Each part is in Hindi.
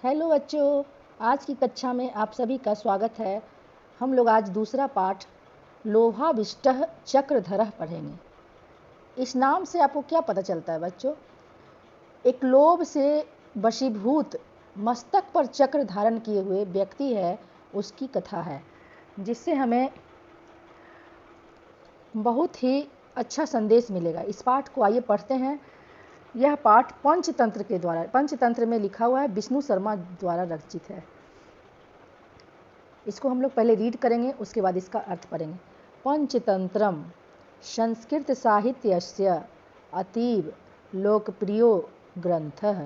हेलो बच्चों, आज की कक्षा में आप सभी का स्वागत है। हम लोग आज दूसरा पाठ लोभाविष्टः चक्रधरः पढ़ेंगे। इस नाम से आपको क्या पता चलता है बच्चों? एक लोभ से वशीभूत मस्तक पर चक्र धारण किए हुए व्यक्ति है, उसकी कथा है, जिससे हमें बहुत ही अच्छा संदेश मिलेगा। इस पाठ को आइए पढ़ते हैं। यह पाठ पंचतंत्र में लिखा हुआ है, विष्णु शर्मा द्वारा रचित है। इसको हम लोग पहले रीड करेंगे, उसके बाद इसका अर्थ पढ़ेंगे। पंचतंत्रम संस्कृत साहित्यस्य अतीव लोकप्रियो ग्रंथः।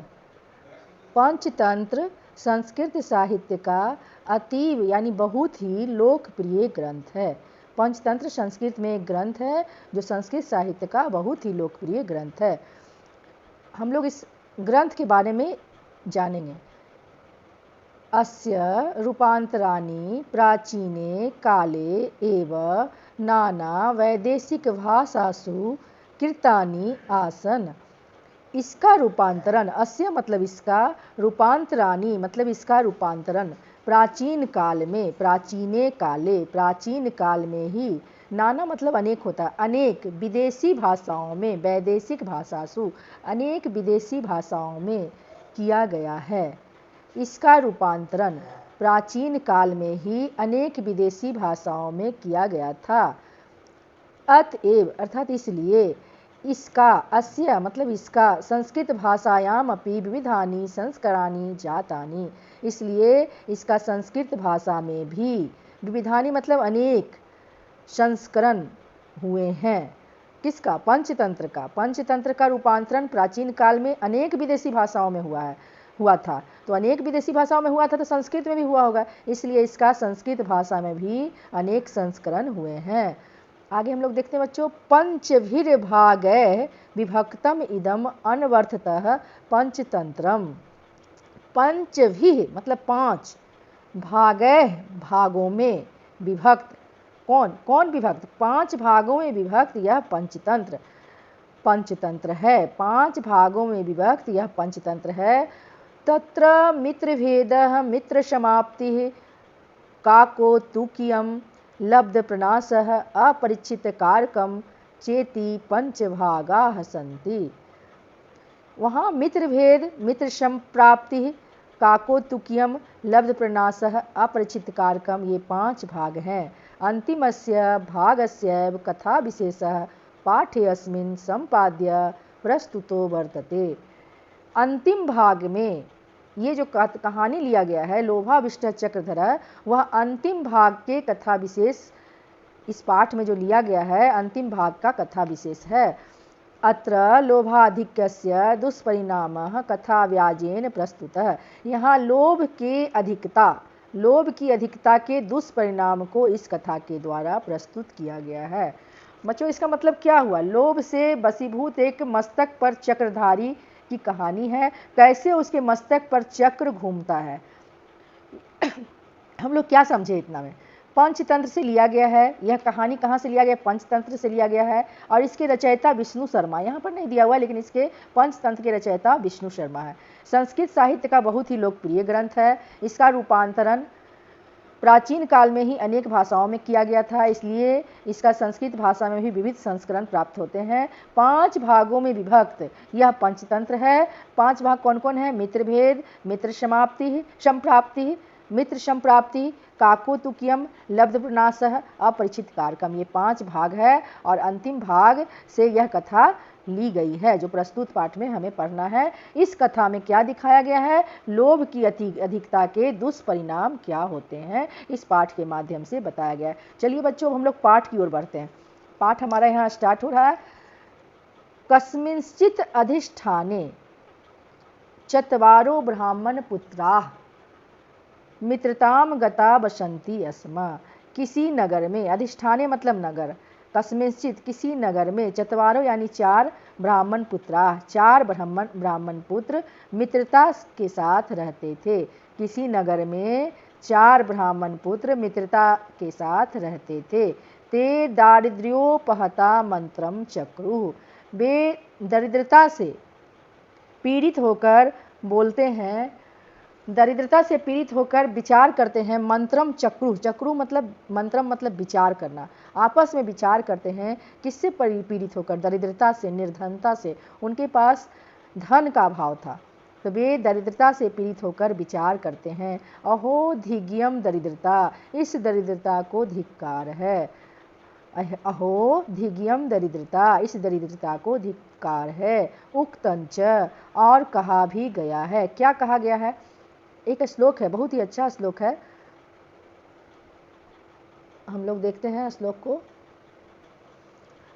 पंचतंत्र संस्कृत साहित्य का अतीव यानी बहुत ही लोकप्रिय ग्रंथ है। पंचतंत्र संस्कृत में एक ग्रंथ है जो संस्कृत साहित्य का बहुत ही लोकप्रिय ग्रंथ है। हम लोग इस ग्रंथ के बारे में जानेंगे। अस्य रूपांतराणि प्राचीने काले एव नाना वैदेशिक भाषासु कृतानि आसन। इसका रूपांतरण, अस्य मतलब इसका, रूपांतराणि मतलब इसका रूपांतरण, प्राचीन काल में, प्राचीने काले प्राचीन काल में ही, नाना मतलब अनेक होता है, अनेक विदेशी भाषाओं में, वैदेशिक भाषासु अनेक विदेशी भाषाओं में किया गया है। इसका रूपांतरण प्राचीन काल में ही अनेक विदेशी भाषाओं में किया गया था। अतएव अर्थात इसलिए, इसका, अस्य मतलब इसका, संस्कृत भाषायाम अपि विविधानि संस्करणानि जातानि, इसलिए इसका संस्कृत भाषा में भी विविधानि मतलब अनेक संस्करण हुए हैं। किसका? पंचतंत्र का। पंचतंत्र का रूपांतरण प्राचीन काल में अनेक विदेशी भाषाओं में हुआ था। तो अनेक विदेशी भाषाओं में हुआ था तो संस्कृत में भी हुआ होगा, इसलिए इसका संस्कृत भाषा में भी अनेक संस्करण हुए हैं। आगे हम लोग देखते हैं बच्चों। पंचभिर्भागैः विभक्तम इदम अन्वर्थतः पंचतंत्रम। पंचभिः मतलब पांच, भागैः भागों में, विभक्त कौन विभक्त? पांच भागों में विभक्त यह पंचतंत्र है। पांच भागों में विभक्त यह पंचतंत्र है। तत्र मित्रभेदः मित्रसमाप्तिः काकोतुकीयं लब्धप्रणाशः अपरिचितकारकं चेति पंचभागाः सन्ति। वहाँ मित्रभेद, मित्रसंप्राप्ति, काकोतुकीयम, लब्धप्रणाशः, अपरिचितकारकम, ये पांच भाग हैं। अंतिमस्य भागस्यैव कथा विशेषः पाठेऽस्मिन् संपाद्य प्रस्तुतो वर्तते। अंतिम भाग में ये जो कहानी लिया गया है, लोभाविष्टः चक्रधरः, वह अंतिम भाग के कथा विशेष इस पाठ में जो लिया गया है, अंतिम भाग का कथा विशेष है। अत्र लोभाधिक्यस्य दुष्परिणामः कथाव्याजेन प्रस्तुतः। यहाँ लोभ की अधिकता के दुष्परिणाम को इस कथा के द्वारा प्रस्तुत किया गया है। बच्चों, इसका मतलब क्या हुआ? लोभ से वशीभूत एक मस्तक पर चक्रधारी की कहानी है, कैसे उसके मस्तक पर चक्र घूमता है। हम लोग क्या समझे इतना में? पंचतंत्र से लिया गया है। यह कहानी कहाँ से लिया गया? पंचतंत्र से लिया गया है, और इसके रचयिता विष्णु शर्मा, यहाँ पर नहीं दिया हुआ, लेकिन इसके पंचतंत्र के रचयिता विष्णु शर्मा है। संस्कृत साहित्य का बहुत ही लोकप्रिय ग्रंथ है। इसका रूपांतरण प्राचीन काल में ही अनेक भाषाओं में किया गया था, इसलिए इसका संस्कृत भाषा में भी विविध संस्करण प्राप्त होते हैं। पांच भागों में विभक्त यह पंचतंत्र है। पांच भाग कौन कौन है? मित्रभेद, मित्र संप्राप्ति, काकोतुकीयम, लब्धप्रणाशः, अपरिचितकारकम, ये पांच भाग है। और अंतिम भाग से यह कथा ली गई है जो प्रस्तुत पाठ में हमें पढ़ना है। इस कथा में क्या दिखाया गया है? लोभ की अधिकता के दुष्परिणाम क्या होते हैं, इस पाठ के माध्यम से बताया गया है। चलिए बच्चों, हम लोग पाठ की ओर बढ़ते हैं। पाठ हमारा यहाँ स्टार्ट हो रहा है। कस्मिंश्चित् अधिष्ठाने चत्वारो ब्राह्मण पुत्राः मित्रताम गता बसंती अस्मा। किसी नगर में, अधिष्ठाने मतलब नगर, कस्मिंश्चित् किसी नगर में, चत्वारो यानी चार, ब्राह्मण पुत्रा चार ब्राह्मण पुत्र मित्रता के साथ रहते थे। किसी नगर में चार ब्राह्मण पुत्र मित्रता के साथ रहते थे। ते दारिद्र्योपहता मंत्रम चक्रुः। वे दरिद्रता से पीड़ित होकर बोलते हैं, दरिद्रता से पीड़ित होकर विचार करते हैं। मंत्रम चक्रु, चक्रु मतलब मंत्रम मतलब विचार करना, आपस में विचार करते हैं। किससे पीड़ित होकर? दरिद्रता से, निर्धनता से। उनके पास धन का अभाव था, तो वे दरिद्रता से पीड़ित होकर विचार करते हैं। अहो धिज्ञम दरिद्रता, इस दरिद्रता को धिक्कार है। अहो धिज्ञम दरिद्रता, इस दरिद्रता को धिक्कार है। उक्तंच, और कहा भी गया है। क्या कहा गया है? एक श्लोक है, बहुत ही अच्छा श्लोक है, हम लोग देखते हैं श्लोक को।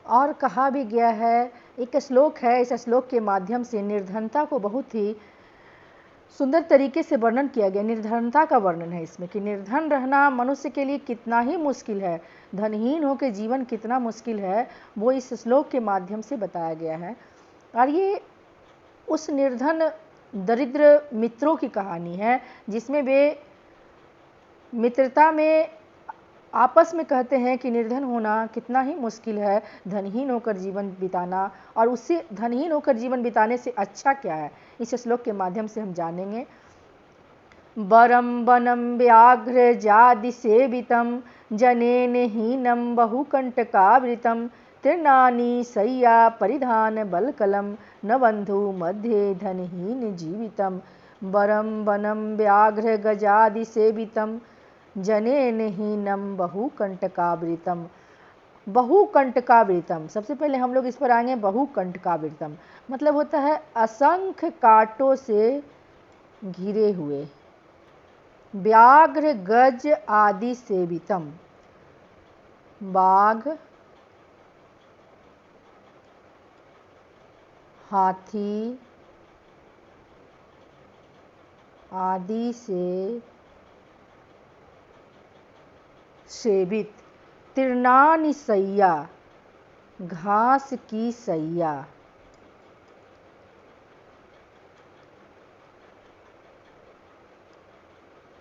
और कहा भी गया है, एक श्लोक है, इस श्लोक के माध्यम से निर्धनता को बहुत ही सुंदर तरीके से वर्णन किया गया। निर्धनता का वर्णन है इसमें कि निर्धन रहना मनुष्य के लिए कितना ही मुश्किल है, धनहीन होकर जीवन कितना मुश्किल है, वो इस श्लोक के माध्यम से बताया गया है। और ये उस निर्धन दरिद्र मित्रों की कहानी है, जिसमें वे मित्रता में आपस में कहते हैं कि निर्धन होना कितना ही मुश्किल है, धनहीन होकर जीवन बिताना, और उससे धनहीन होकर जीवन बिताने से अच्छा क्या है, इस श्लोक के माध्यम से हम जानेंगे। वरम वनम व्याघ्र जादि सेवितम जनेन हीनम बहुकंटकावृतम तृणानि शय्या परिधान बलकलम न बंधु मध्ये धनहीन जीवितम। वरम वनम व्याघ्र गजादि सेवितम जनेन हीनम बहुकंटकावृतम। बहुकंटकावृतम, सबसे पहले हम लोग इस पर आएंगे। बहुकंटकावृतम मतलब होता है असंख्य कांटों से घिरे हुए। व्याघ्र गज आदि सेवितम, बाघ, हाथी आदि से सेवित। तृणानि शय्या, घास की शैया।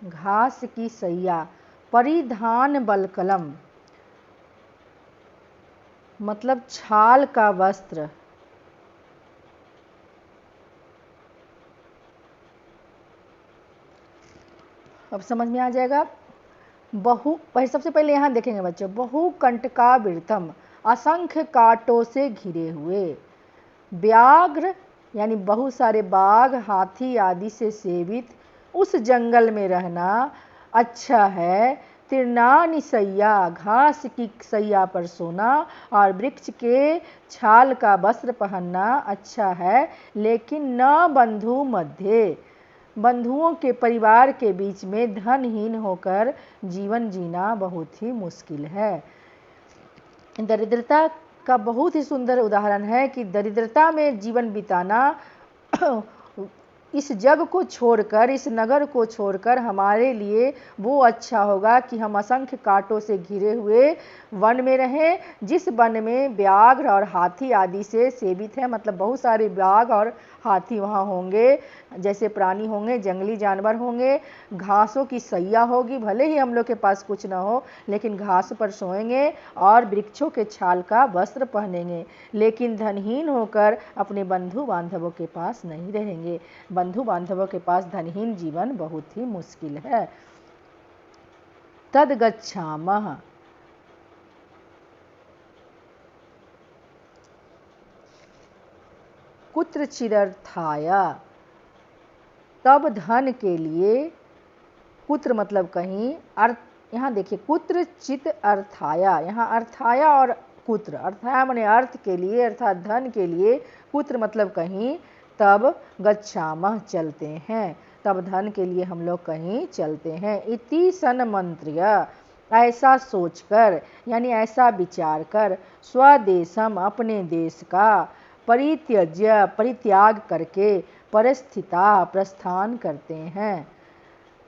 घास की शैया। परिधान बलकलम मतलब छाल का वस्त्र। अब समझ में आ जाएगा। सबसे पहले यहाँ देखेंगे बच्चों, बहुकंटकावृतम असंख्य कांटों से घिरे हुए। व्याघ्र यानी बहुत सारे बाघ, हाथी आदि से सेवित उस जंगल में रहना अच्छा है। तृणानि शय्या, घास की शैया पर सोना और वृक्ष के छाल का वस्त्र पहनना अच्छा है, लेकिन न बंधु मध्य, बंधुओं के परिवार के बीच में धनहीन होकर जीवन जीना बहुत ही मुश्किल है। दरिद्रता का बहुत ही सुंदर उदाहरण है कि दरिद्रता में जीवन बिताना इस जग को छोड़कर, इस नगर को छोड़कर हमारे लिए वो अच्छा होगा कि हम असंख्य कांटों से घिरे हुए वन में रहें, जिस वन में व्याघ्र और हाथी आदि से सेवित है। मतलब बहुत सारे व्याघ्र और हाथी वहाँ होंगे, जैसे प्राणी होंगे, जंगली जानवर होंगे। घासों की शैया होगी, भले ही हम लोग के पास कुछ ना हो, लेकिन घास पर सोएंगे और वृक्षों के छाल का वस्त्र पहनेंगे, लेकिन धनहीन होकर अपने बंधु बांधवों के पास नहीं रहेंगे। बंधु बांधवों के पास धनहीन जीवन बहुत ही मुश्किल है। तद गच्छामः, कुत्रचिदर्थाय, तब धन के लिए, कुत्र मतलब कहीं, अर्थ यहाँ देखिए, कुत्रचित अर्थाया, यहाँ अर्थाया और कुत्र, अर्थाया माने अर्थ के लिए अर्थात धन के लिए, कुत्र मतलब कहीं, तब गच्छामः चलते हैं, तब धन के लिए हम लोग कहीं चलते हैं। इति सन्मन्त्र्य, ऐसा सोचकर यानी ऐसा विचार कर, स्वदेशम अपने देश का, परित्यज्य परित्याग करके, परस्थिता प्रस्थान करते हैं।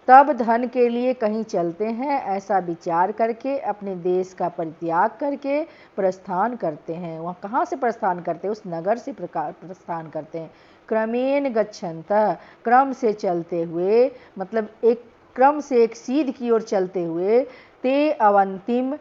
तब धन के लिए कहीं चलते हैं, ऐसा विचार करके अपने देश का परित्याग करके प्रस्थान करते हैं। वहाँ कहाँ से प्रस्थान करते हैं? उस नगर से प्रस्थान करते हैं। क्रमेण गच्छन्तः, क्रम से चलते हुए, मतलब एक क्रम से एक सीध की ओर चलते हुए, ते अवंतिम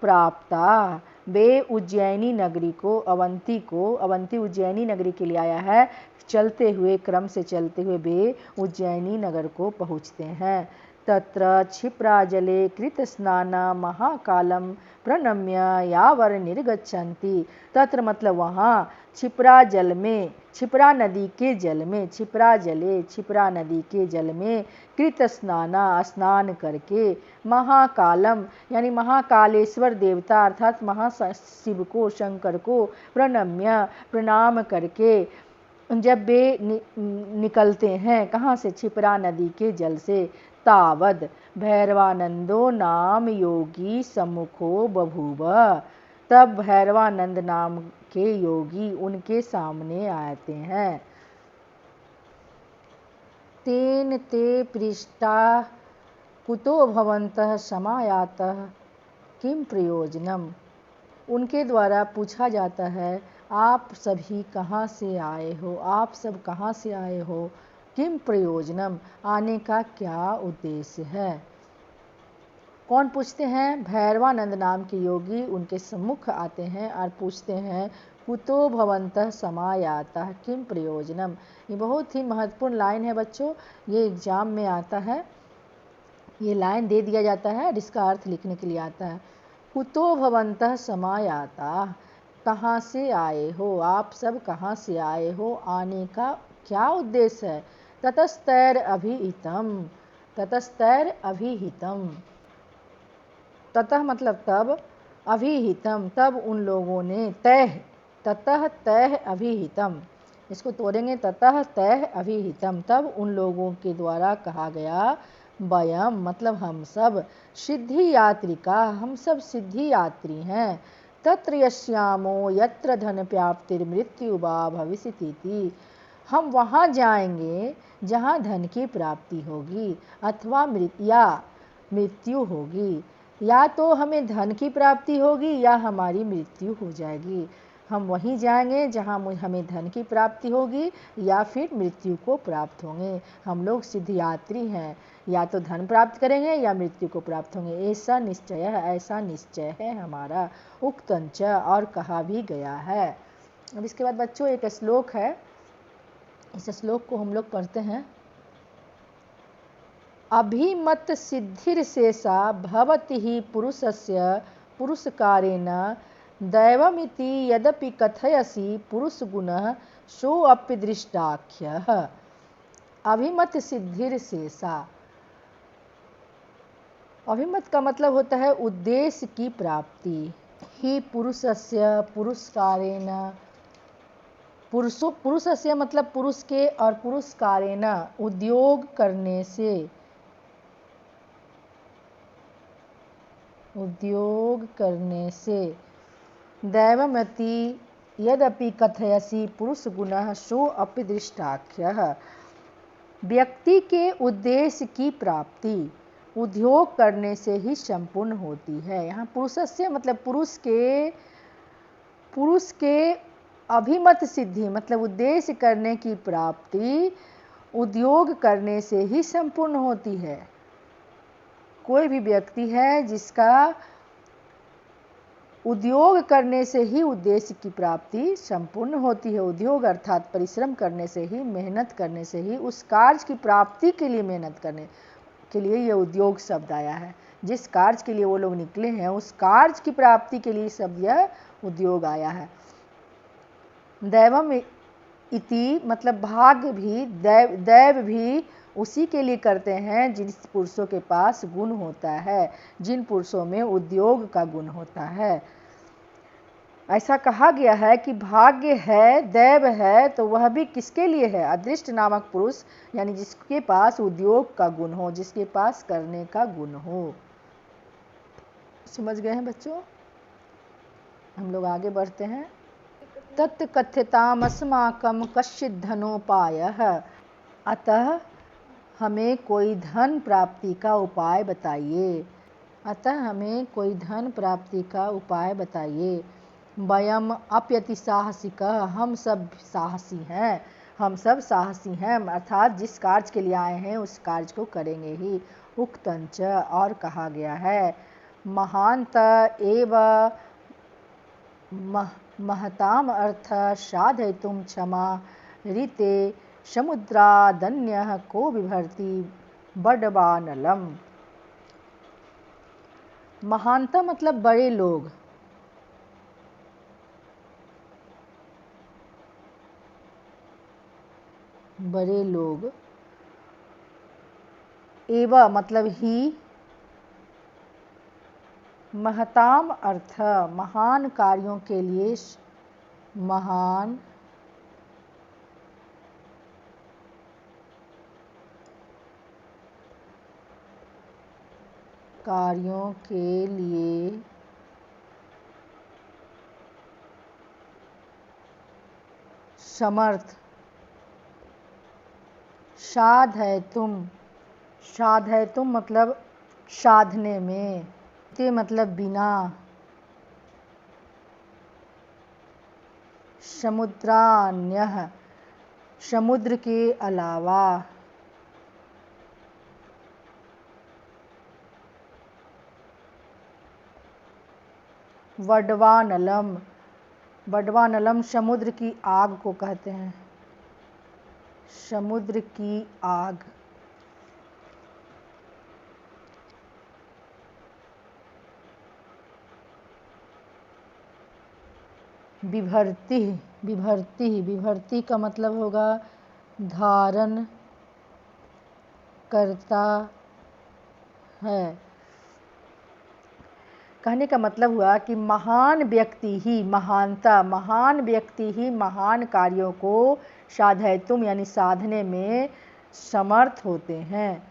प्राप्ता, वे उज्जैनी नगरी को, अवंती उज्जैनी नगरी के लिए आया है। चलते हुए, क्रम से चलते हुए वे उज्जैनी नगर को पहुँचते हैं। तत्र क्षिप्राजले कृतस्नाना महाकालं प्रणम्य यावर निर्गच्छन्ति। तत्र मतलब वहाँ, क्षिप्रा जल में, क्षिप्रा नदी के जल में, क्षिप्रा नदी के जल में कृत स्नान करके, महाकालम यानी महाकालेश्वर देवता अर्थात महाशिव को, शंकर को, प्रणम्य प्रणाम करके जब वे निकलते हैं, कहाँ से, क्षिप्रा नदी के जल से, तावद भैरवानंदो नाम योगी सम्मुखो बभूव। तब भैरवानंद नाम के योगी उनके सामने आते हैं। तेन ते पृष्टा कुतो भवन्तः समायातः किम प्रयोजनम। उनके द्वारा पूछा जाता है, आप सभी कहाँ से आए हो, आप सब कहाँ से आए हो, किम प्रयोजनम, आने का क्या उद्देश्य है। कौन पूछते हैं, भैरवानंद नाम के योगी उनके सम्मुख आते हैं और पूछते हैं, कुतो भवन्तः समायातः किम प्रयोजनम। ये बहुत ही महत्वपूर्ण लाइन है बच्चों, ये एग्जाम में आता है, ये लाइन दे दिया जाता है और इसका अर्थ लिखने के लिए आता है। कुतो भवन्तः समायाताः, कहाँ से आए हो, आप सब कहाँ से आए हो, आने का क्या उद्देश्य है। ततस्तैर अभिहितम, ततस्तैर अभिहितम, ततः मतलब तब, अभिहितम तब उन लोगों ने, तैः ततः तैः अभिहितम, इसको तोड़ेंगे, ततः तैः अभिहितम तब उन लोगों के द्वारा कहा गया, वयम मतलब हम सब, सिद्धि यात्रिका हम सब सिद्धि यात्री हैं, तत्र यस्यामो यत्र धन प्राप्तिर्मृत्यु वा भविष्यति, हम वहाँ जाएंगे जहाँ धन की प्राप्ति होगी अथवा मृत्यु होगी, या तो हमें धन की प्राप्ति होगी या हमारी मृत्यु हो जाएगी। हम वहीं जाएंगे जहाँ हमें धन की प्राप्ति होगी या फिर मृत्यु को प्राप्त होंगे। हम लोग सिद्ध यात्री हैं, या तो धन प्राप्त करेंगे या मृत्यु को प्राप्त होंगे, ऐसा निश्चय है, ऐसा निश्चय है हमारा। उक्तंच और कहा भी गया है। अब इसके बाद बच्चों एक श्लोक है, इस श्लोक को हम लोग पढ़ते हैं। अभिमत सिद्धिर्शेषा भवति ही पुरुषस्य पुरुषकारेण दैवमिति यदपि कथयसि पुरुषगुणः सोऽपि दृष्टाख्यः। अभिमत सिद्धिर्शेषा, अभिमत का मतलब होता है उद्देश्य की प्राप्ति, ही पुरुषस्य पुरुषकारेण, पुरुषस्य मतलब पुरुष के, और पुरुषकारेण उद्योग करने से, उद्योग करने से, दैवमति यदपि कथयसि पुरुष गुणः सोऽपि दृष्टाख्यः, व्यक्ति के उद्देश्य की प्राप्ति उद्योग करने से ही संपूर्ण होती है। यहाँ पुरुषस्य मतलब पुरुष के अभिमत सिद्धि मतलब उद्देश्य करने की प्राप्ति उद्योग करने से ही संपूर्ण होती है। कोई भी व्यक्ति है जिसका उद्योग करने से ही उद्देश्य की प्राप्ति संपूर्ण होती है। उद्योग अर्थात परिश्रम करने से ही, मेहनत करने से ही, उस कार्य की प्राप्ति के लिए मेहनत करने के लिए ये उद्योग शब्द आया है। जिस कार्य के लिए वो लोग निकले हैं उस कार्य की प्राप्ति के लिए शब्द यह उद्योग आया है। दैवम इति मतलब भाग्य भी, दैव भी उसी के लिए करते हैं जिन पुरुषों के पास गुण होता है, जिन पुरुषों में उद्योग का गुण होता है। ऐसा कहा गया है कि भाग्य है, दैव है, तो वह भी किसके लिए है, अदृष्ट नामक पुरुष, यानी जिसके पास उद्योग का गुण हो, जिसके पास करने का गुण हो। समझ गए हैं बच्चों? हम लोग आगे बढ़ते हैं। तत्कथ्यतामस्माकं कश्चित् धनोपायः, अतः हमें कोई धन प्राप्ति का उपाय बताइए, अतः हमें कोई धन प्राप्ति का उपाय बताइए। वयम अप्यति साहसिकः, हम सब साहसी हैं, हम सब साहसी हैं, अर्थात जिस कार्य के लिए आए हैं उस कार्य को करेंगे ही। उक्तंच और कहा गया है, महांत एव महताम अर्थ साधयितुं क्षमा ऋते समुद्रादन्यः को बिभर्ति बडवानलम्। महानता मतलब बड़े लोग, बड़े लोग। एव मतलब ही, महताम अर्थ महान कार्यों के लिए, महान कार्यों के लिए समर्थ। साधयितुम, साधयितुम मतलब साधने में, ते मतलब बिना, समुद्रान्यः समुद्र के अलावा, वडवानलम, वडवानलम समुद्र की आग को कहते हैं, समुद्र की आग। बिभर्ति, बिभर्ति, बिभर्ति का मतलब होगा धारण करता है। कहने का मतलब हुआ कि महान व्यक्ति ही, महानता, महान व्यक्ति ही महान कार्यों को साधयितुम यानी साधने में समर्थ होते हैं।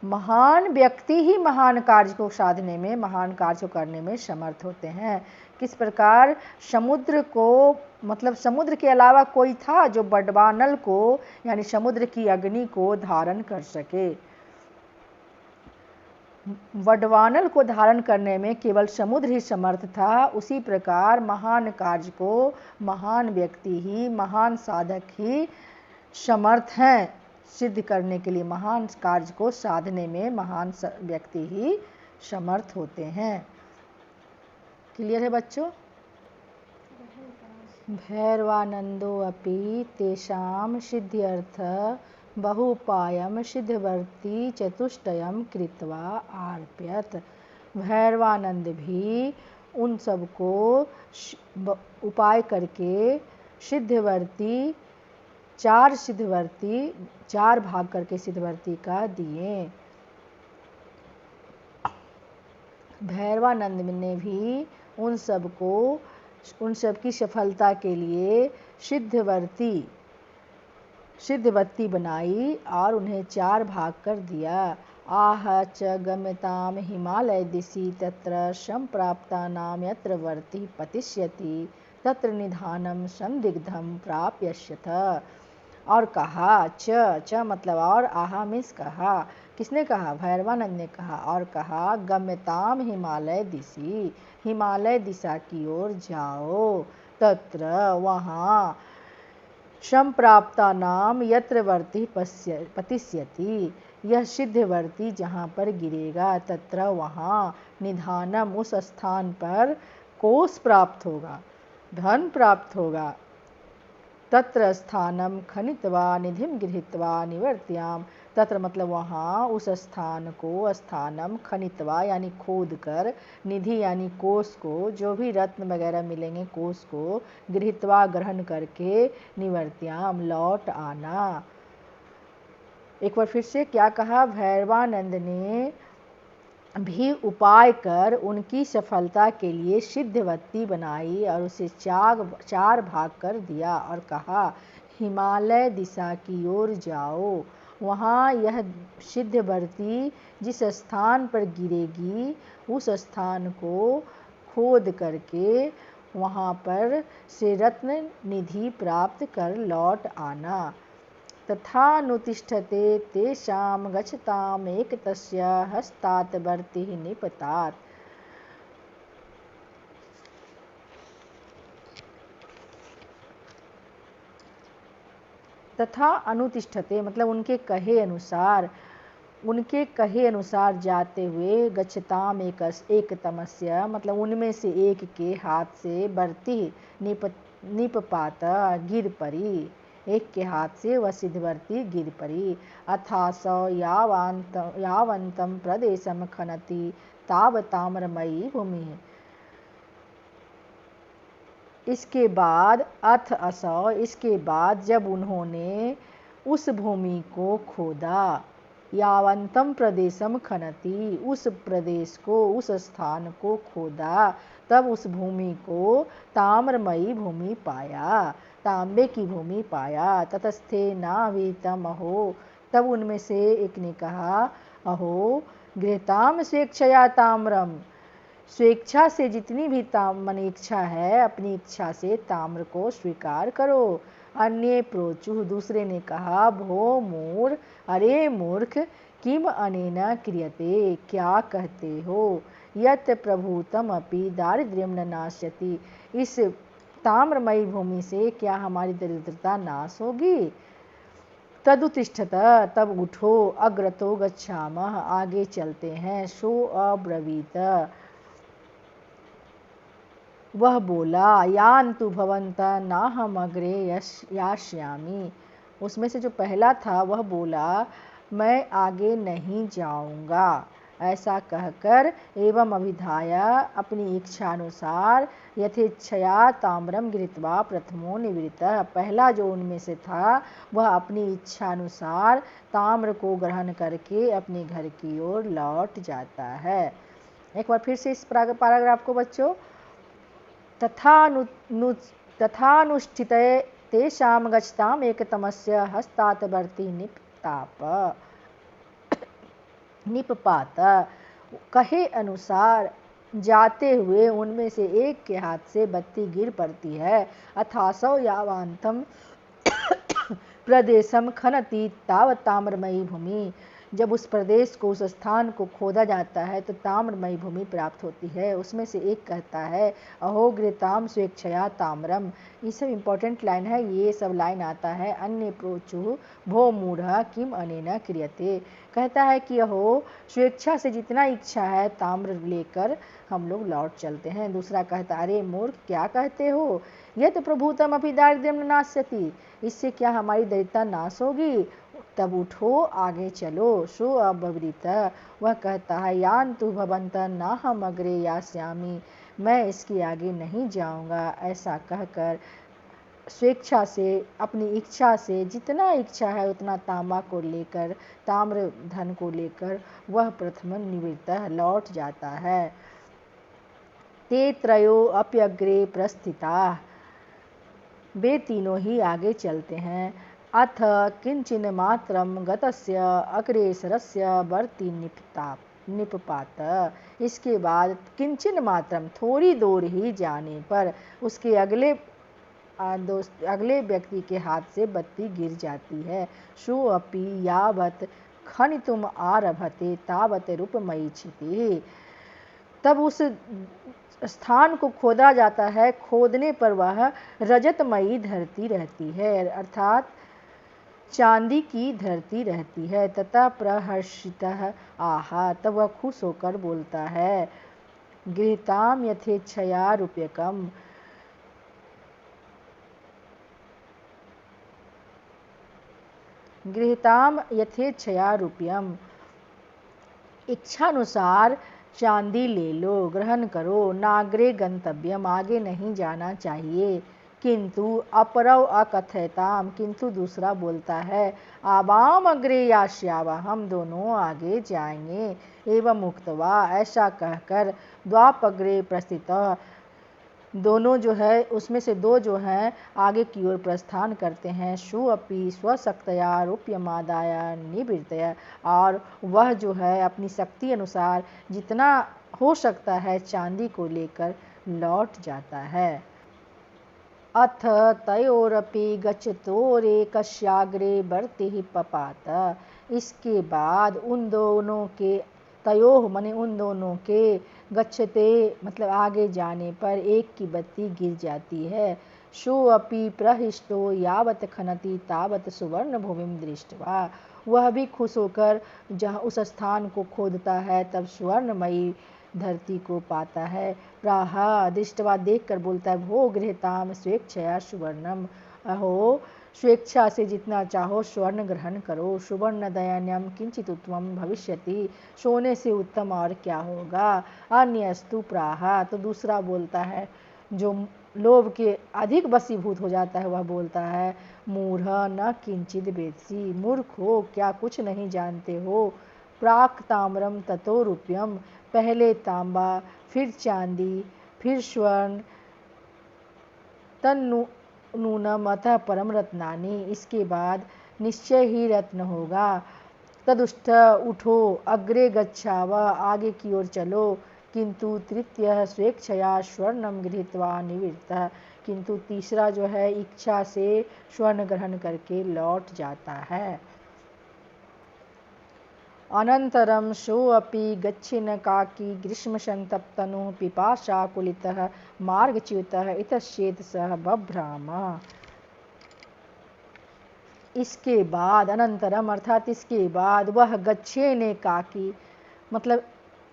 महान व्यक्ति ही महान कार्य को साधने में, महान कार्य को करने में समर्थ होते हैं। किस प्रकार? समुद्र को मतलब समुद्र के अलावा कोई था जो बडवानल को यानी समुद्र की अग्नि को धारण कर सके। वडवानल को धारण करने में केवल समुद्र ही समर्थ था। उसी प्रकार महान कार्य को महान व्यक्ति ही, महान साधक ही समर्थ हैं सिद्ध करने के लिए। महान कार्य को साधने में महान व्यक्ति ही समर्थ होते हैं। क्लियर है बच्चों? भैरवानंदो अपि तेषां सिद्ध्यर्थ बहुपायम सिद्धवर्ती चतुष्टयम कृत्वा आर्प्यत। भैरवानंद भी उन सबको उपाय करके सिद्धवर्ती, चार सिद्धवर्ती, चार भाग करके सिद्धवर्ती का दिए। भैरवानंद ने भी उन सबको, उन सब की सफलता के लिए सिद्धवर्ती बनाई और उन्हें चार भाग कर दिया। आह च गम्यताम हिमालय दिशि तत्र संप्राप्तानाम यत्र वर्ति पतिष्यति तत्र निधानम संदिग्धम प्राप्यस्यथ। और कहा, च मतलब और, आहा मीन्स कहा। किसने कहा? भैरवानंद ने कहा। और कहा गम्यताम हिमालय दिशि, हिमालय दिशा की ओर जाओ, तत्र वहाँ, संप्राप्ता नाम यत्र वर्ति पतिष्यति, यह सिद्धवर्ती जहाँ पर गिरेगा, तत्र वहाँ, निधानम उस स्थान पर, कोष प्राप्त होगा, धन प्राप्त होगा, तत्र स्थानम खनित्वा निधिम गृहीत्वा निवर्त्याम, तत्र मतलब वहाँ, उस स्थान को, स्थानम खनित्वा यानी खोद कर, निधि यानी कोष को, जो भी रत्न वगैरह मिलेंगे कोष को, गृहीत्वा ग्रहण करके, निवर्त्याम लौट आना। एक बार फिर से क्या कहा? भैरवानंद ने भी उपाय कर उनकी सफलता के लिए सिद्धवती बनाई और उसे चार भाग कर दिया और कहा हिमालय दिशा की ओर जाओ, वहाँ यह सिद्धवर्ती जिस स्थान पर गिरेगी उस स्थान को खोद करके वहाँ पर से रत्न निधि प्राप्त कर लौट आना। तथानुतिष्ठते तेषां गच्छताम् एकतस्य हस्तात् वर्तिः निपतात्। तथा अनुतिष्ठते मतलब उनके कहे अनुसार, उनके कहे अनुसार जाते हुए गच्छताम एक तमस्य, मतलब उनमें से एक के हाथ से बरती निपपात गिर पड़ी, एक के हाथ से वह सिद्धवर्ती गिर पड़ी। अथास यावंतम प्रदेशम खनति ताव ताम्रमयी भूमि। इसके बाद इसके बाद जब उन्होंने उस भूमि को खोदा, यावंतम प्रदेशम खनति, उस प्रदेश को, उस स्थान को खोदा, तब उस भूमि को ताम्रमयी भूमि पाया, तांबे की भूमि पाया। ततस्थे नावीतम अहो, तब उनमें से एक ने कहा, अहो गृहताम स्वेच्छया ताम्रम, स्वेच्छा से जितनी भी मन इच्छा है, अपनी इच्छा से ताम्र को स्वीकार करो। अन्य प्रोचु, दूसरे ने कहा, भो मूर, अरे मूर्ख, किम अनेन क्रियते, क्या कहते हो, यत प्रभुतम अपि दारिद्र्यम न नाश्यति, इस ताम्रमयी भूमि से क्या हमारी दरिद्रता नाश होगी। तदुतिष्ठत, तब उठो, अग्रतो गच्छामः, आगे चलते हैं। सो अब्रवीत, वह बोला, यान्तु भवन्तः नाहम अग्रे यास्यामि, उसमें से जो पहला था वह बोला, मैं आगे नहीं जाऊंगा। ऐसा कहकर एवं अभिधाया, अपनी इच्छानुसार, यथेच्छया ताम्रम गृहीत्वा प्रथमो निवृत्तः, पहला जो उनमें से था वह अपनी इच्छानुसार ताम्र को ग्रहण करके अपने घर की ओर लौट जाता है। एक बार फिर से इस पैराग्राफ को बच्चों, तथानुष्ठित तेषां गच्छताम एकतमस्य हस्तात् बर्ति निपपात, कहे अनुसार जाते हुए उनमें से एक के हाथ से बत्ती गिर पड़ती है। अथासौ यावांतम प्रदेशम खनति तावत ताम्रमयी भूमि, जब उस प्रदेश को, उस स्थान को खोदा जाता है तो ताम्रमयी भूमि प्राप्त होती है। उसमें से एक कहता है, अहो गृहताम स्वेच्छया ताम्रम, ये सब इम्पोर्टेंट लाइन है, ये सब लाइन आता है। अन्य प्रोचु भो मूढ़ किम अनेन क्रियते, कहता है कि अहो स्वेच्छा से जितना इच्छा है ताम्र लेकर हम लोग लौट चलते हैं। दूसरा कहता, अरे मूर्ख, क्या कहते हो, यह तो प्रभुतम अपि दारिद्र्यम न नाश्यति, इससे क्या हमारी दरिद्रता नाश होगी। तब उठो, आगे चलो। सो अब्रवीत, वह कहता है, यान्तु भवन्तः नाहम अग्रे यास्यामि, मैं इसके आगे नहीं जाऊंगा। ऐसा कहकर स्वेच्छा से, अपनी इच्छा से, जितना इच्छा है उतना तांबा को लेकर, ताम्र धन को लेकर वह प्रथम निवृत्त लौट जाता है। ते त्रयो अप्यग्रे प्रस्थिता, वे तीनों ही आगे चलते हैं। अथ किंचिन मात्रम गतस्य अग्रेसरस्य बर्ति निपपात, इसके बाद किंचिन मात्रम, थोड़ी दूर ही जाने पर उसके अगले व्यक्ति के हाथ से बत्ती गिर जाती है। सो अपि यावत् खनितुम आरभते तावत् रूपमयी क्षितिः, तब उस स्थान को खोदा जाता है, खोदने पर वह रजतमयी धरती रहती है, अर्थात चांदी की धरती रहती है। तथा प्रहर्षितः आहा, तब वह खुश होकर बोलता है, गृहीताम यथेच्छया रूप्यकम, गृहीताम यथेच्छया रूप्यम, इच्छानुसार चांदी ले लो, ग्रहण करो। नाग्रे गंतव्यम, आगे नहीं जाना चाहिए। किंतु अपरव अकथयताम, किंतु दूसरा बोलता है, आवाम अग्रे यास्यावः, हम दोनों आगे जाएंगे। एवं मुक्तवा, ऐसा कहकर द्वापग्रे प्रस्थित, दोनों जो है उसमें से दो जो हैं आगे की ओर प्रस्थान करते हैं। शु अपि स्वशक्तया रूप्यमादाय निवृत्तय, और वह जो है अपनी शक्ति अनुसार जितना हो सकता है चांदी को लेकर लौट जाता है। अथ तयोरपि गच्छतोरेकस्याग्रे बर्तिः पपात, इसके बाद उन दोनों के, तयोः माने उन दोनों के, गच्छते मतलब आगे जाने पर एक की बत्ती गिर जाती है। सोऽपि प्रहृष्टो यावत् खनति तावत् सुवर्ण भूमिं दृष्ट्वा। वह भी खुश होकर जहाँ उस स्थान को खोदता है तब स्वर्णमयी धरती को पाता है। प्राह दृष्टवा देखकर बोलता है, भो गृहताम स्वेच्छया सुवर्णम। अहो स्वेच्छा से जितना चाहो स्वर्ण ग्रहण करो। सुवर्ण दयान्यम किंचित उत्तम भविष्यति। सोने से उत्तम और क्या होगा। अन्यस्तु प्राह, तो दूसरा बोलता है, जो लोभ के अधिक वशीभूत हो जाता है, वह बोलता है, मूढ़ न किंचित वेत्सि। मूर्ख हो, क्या कुछ नहीं जानते हो। प्राक ताम्रम ततो रूप्यम, पहले तांबा, फिर चांदी, फिर स्वर्ण, तन्नूनम अतः परम रत्नानि, इसके बाद निश्चय ही रत्न होगा। तदुष्ठ उठो, अग्रे गच्छाव, आगे की ओर चलो। किंतु तृतीय स्वेच्छया स्वर्णम गृहीत्वा निवृत्तः, किंतु तीसरा जो है इच्छा से स्वर्ण ग्रहण करके लौट जाता है। अनंतरम सोऽपि गच्छिन्नकाकी ग्रीष्मसंतप्तनुः पिपासाकुलितः मार्गच्युतः इतश्चेत सः बभ्राम। इसके बाद अनंतरम अर्थात इसके बाद वह गच्छेनेकाकी मतलब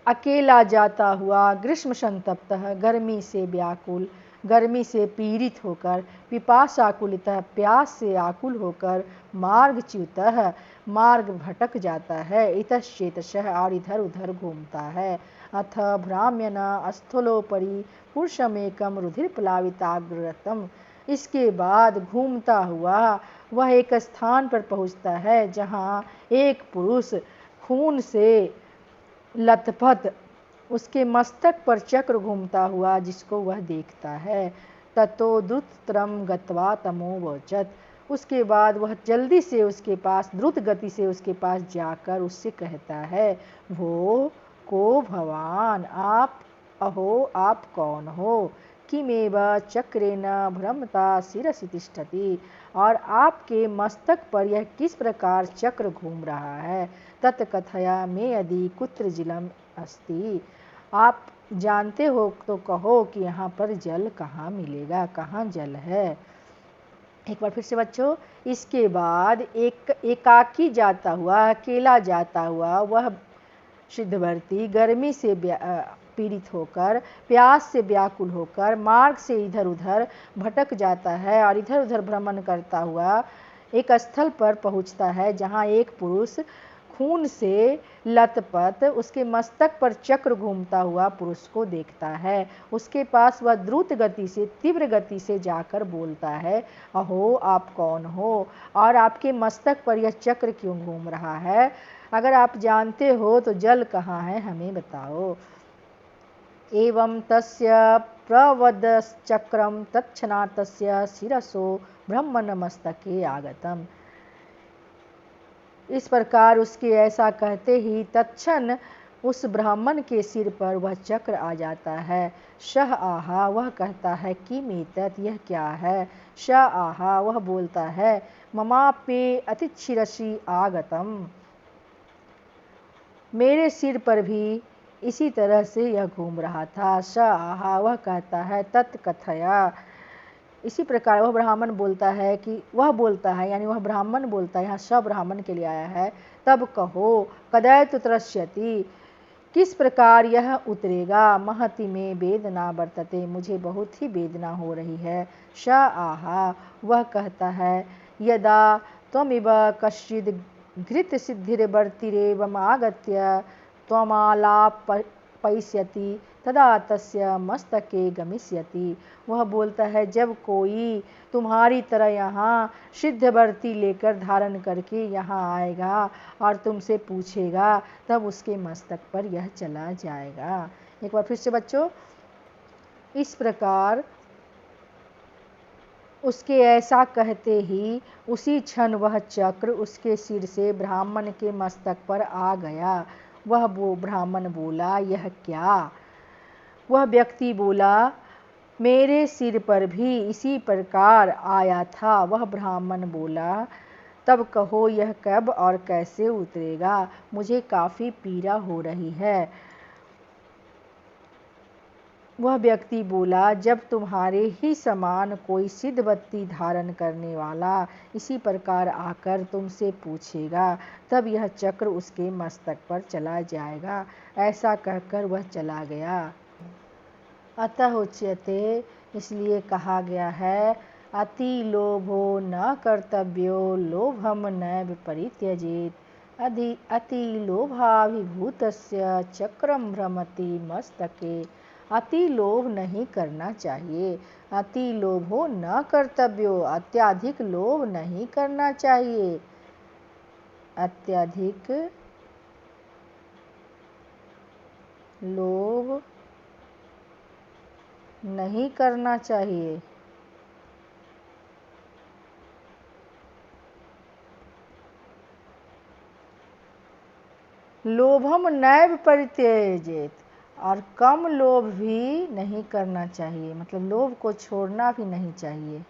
अकेला जाता हुआ, ग्रीष्म संतप्तः गर्मी से व्याकुल, गर्मी से पीड़ित होकर, पिपासाकुलितः प्यास से आकुल होकर, मार्गच्युतः मार्ग भटक जाता है, इतश्चेतसः और इधर उधर घूमता है। अथ भ्राम्यन स्थलोपरि पुरुषमेकं रुधिरप्लाविताग्ररतम्, इसके बाद घूमता हुआ वह एक स्थान पर पहुँचता है जहाँ एक पुरुष खून से लथपथ उसके मस्तक पर चक्र घूमता हुआ जिसको वह देखता है। ततो द्रुततरम गत्वा तमोवचत, उसके बाद वह जल्दी से उसके पास, द्रुत गति से उसके पास जाकर उससे कहता है, भो को भवान, आप, अहो आप कौन हो। किमेव चक्रेण भ्रमता शिरसि तिष्ठति, और आपके मस्तक पर यह किस प्रकार चक्र घूम रहा है। तत्कथया मे यदि कुत्र जलम अस्ति, आप जानते हो तो कहो कि यहाँ पर जल कहाँ मिलेगा, कहाँ जल है। एक बार फिर से बच्चों, इसके बाद एकाकी जाता हुआ, अकेला जाता हुआ वह सिद्धवर्ती गर्मी से पीड़ित होकर, प्यास से व्याकुल होकर, मार्ग से इधर उधर भटक जाता है और इधर उधर भ्रमण करता हुआ एक स्थल पर पहुंचता है जहां एक पुरुष खून से लथपथ उसके मस्तक पर चक्र घूमता हुआ पुरुष को देखता है। उसके पास वह द्रुत गति से, तीव्र गति से जाकर बोलता है, अहो आप कौन हो और आपके मस्तक पर यह चक्र क्यों घूम रहा है। अगर आप जानते हो तो जल कहाँ है, हमें बताओ। एवं तस्य प्रवदश्चक्रम तत्क्षणात् तस्य शिरसो ब्रह्मणमस्तके आगतम, इस प्रकार उसके ऐसा कहते ही तत्क्षण उस ब्राह्मण के सिर पर वह चक्र आ जाता है। शह आहा, वह कहता है कि मेतत, यह क्या है। श आहा, वह बोलता है, ममापे अतिशिरसि आगतम, मेरे सिर पर भी इसी तरह से यह घूम रहा था। स आहा, वह कहता है, तत्कथया, इसी प्रकार वह ब्राह्मण बोलता है कि वह बोलता है, यानी वह ब्राह्मण बोलता है, यहाँ सब ब्राह्मण के लिए आया है। तब कहो कदयतु त्रस्यति, किस प्रकार यह उतरेगा। महति में वेदना वर्तते, मुझे बहुत ही वेदना हो रही है। श आहा, वह कहता है, यदा त्वमिव कश्चिद् घृत सिद्धिर्वर्तिरेवम् आगत्य त्वमालापयिष्यति तदा तस्य मस्तके गमिष्यति, वह बोलता है, जब कोई तुम्हारी तरह यहाँ सिद्धवर्ती लेकर धारण करके यहाँ आएगा और तुमसे पूछेगा तब उसके मस्तक पर यह चला जाएगा। एक बार फिर से बच्चों, इस प्रकार उसके ऐसा कहते ही उसी क्षण वह चक्र उसके सिर से ब्राह्मण के मस्तक पर आ गया। वह ब्राह्मण बोला, यह क्या। वह व्यक्ति बोला, मेरे सिर पर भी इसी प्रकार आया था। वह ब्राह्मण बोला, तब कहो यह कब और कैसे उतरेगा, मुझे काफ़ी पीड़ा हो रही है। वह व्यक्ति बोला, जब तुम्हारे ही समान कोई सिद्धबत्ती धारण करने वाला इसी प्रकार आकर तुमसे पूछेगा, तब यह चक्र उसके मस्तक पर चला जाएगा। ऐसा कहकर वह चला गया। अतः उच्यते, इसलिए कहा गया है, अति लोभो न कर्तव्यो लोभम नैव परित्यजेत। अति लोभाभिभूतस्य चक्रम भ्रमति मस्तके। अति लोभ नहीं करना चाहिए। अति लोभो न कर्तव्यो, अत्यधिक लोभ नहीं करना चाहिए। अत्यधिक लोभ नहीं करना चाहिए। लोभम नैव परित्यजेत, और कम लोभ भी नहीं करना चाहिए, मतलब लोभ को छोड़ना भी नहीं चाहिए।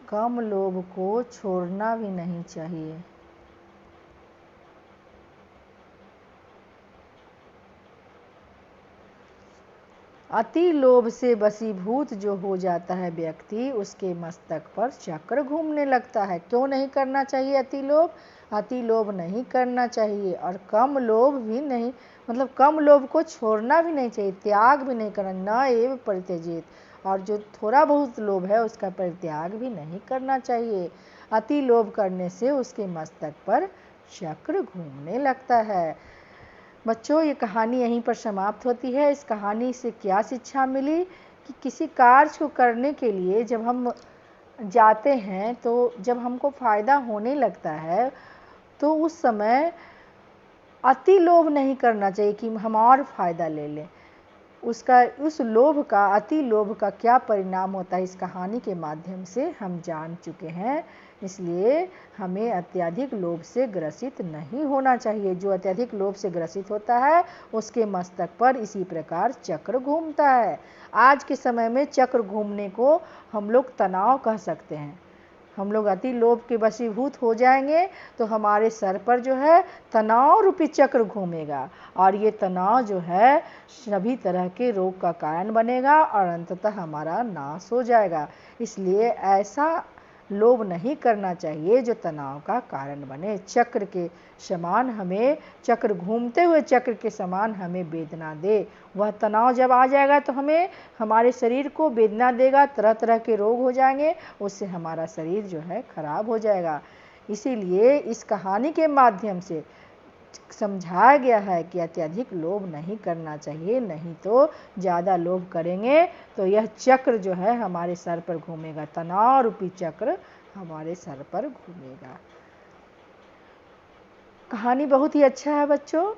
कम लोभ को छोड़ना भी नहीं चाहिए। अति लोभ से वशीभूत जो हो जाता है व्यक्ति, उसके मस्तक पर चक्र घूमने लगता है। क्यों नहीं करना चाहिए अति लोभ? अति लोभ नहीं करना चाहिए, और कम लोभ भी नहीं, मतलब कम लोभ को छोड़ना भी नहीं चाहिए, त्याग भी नहीं करना, न एव परित्यजेत, और जो थोड़ा बहुत लोभ है उसका परित्याग भी नहीं करना चाहिए। अति लोभ करने से उसके मस्तक पर चक्र घूमने लगता है। बच्चों, ये कहानी यहीं पर समाप्त होती है। इस कहानी से क्या शिक्षा मिली कि किसी कार्य को करने के लिए जब हम जाते हैं, तो जब हमको फ़ायदा होने लगता है तो उस समय अति लोभ नहीं करना चाहिए कि हम और फ़ायदा ले लें। उस लोभ का, अति लोभ का क्या परिणाम होता है, इस कहानी के माध्यम से हम जान चुके हैं। इसलिए हमें अत्यधिक लोभ से ग्रसित नहीं होना चाहिए। जो अत्यधिक लोभ से ग्रसित होता है उसके मस्तक पर इसी प्रकार चक्र घूमता है। आज के समय में चक्र घूमने को हम लोग तनाव कह सकते हैं। हम लोग अति लोभ के वशीभूत हो जाएंगे तो हमारे सर पर जो है तनाव रूपी चक्र घूमेगा, और ये तनाव जो है सभी तरह के रोग का कारण बनेगा और अंततः हमारा नाश हो जाएगा। इसलिए ऐसा लोभ नहीं करना चाहिए जो तनाव का कारण बने। चक्र के समान हमें, चक्र घूमते हुए चक्र के समान हमें वेदना दे। वह तनाव जब आ जाएगा तो हमें, हमारे शरीर को वेदना देगा, तरह तरह के रोग हो जाएंगे, उससे हमारा शरीर जो है खराब हो जाएगा। इसीलिए इस कहानी के माध्यम से समझाया गया है कि अत्यधिक लोभ नहीं करना चाहिए, नहीं तो ज़्यादा लोभ करेंगे तो यह चक्र जो है हमारे सर पर घूमेगा, तनाव रूपी चक्र हमारे सर पर घूमेगा। कहानी बहुत ही अच्छा है बच्चों।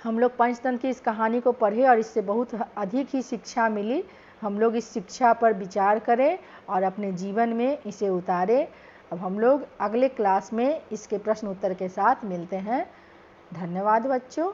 हम लोग पंचतंत्र की इस कहानी को पढ़े और इससे बहुत अधिक ही शिक्षा मिली। हम लोग इस शिक्षा पर विचार करें और अपने जीवन में इसे उतारें। अब हम लोग अगले क्लास में इसके प्रश्न उत्तर के साथ मिलते हैं। धन्यवाद बच्चों।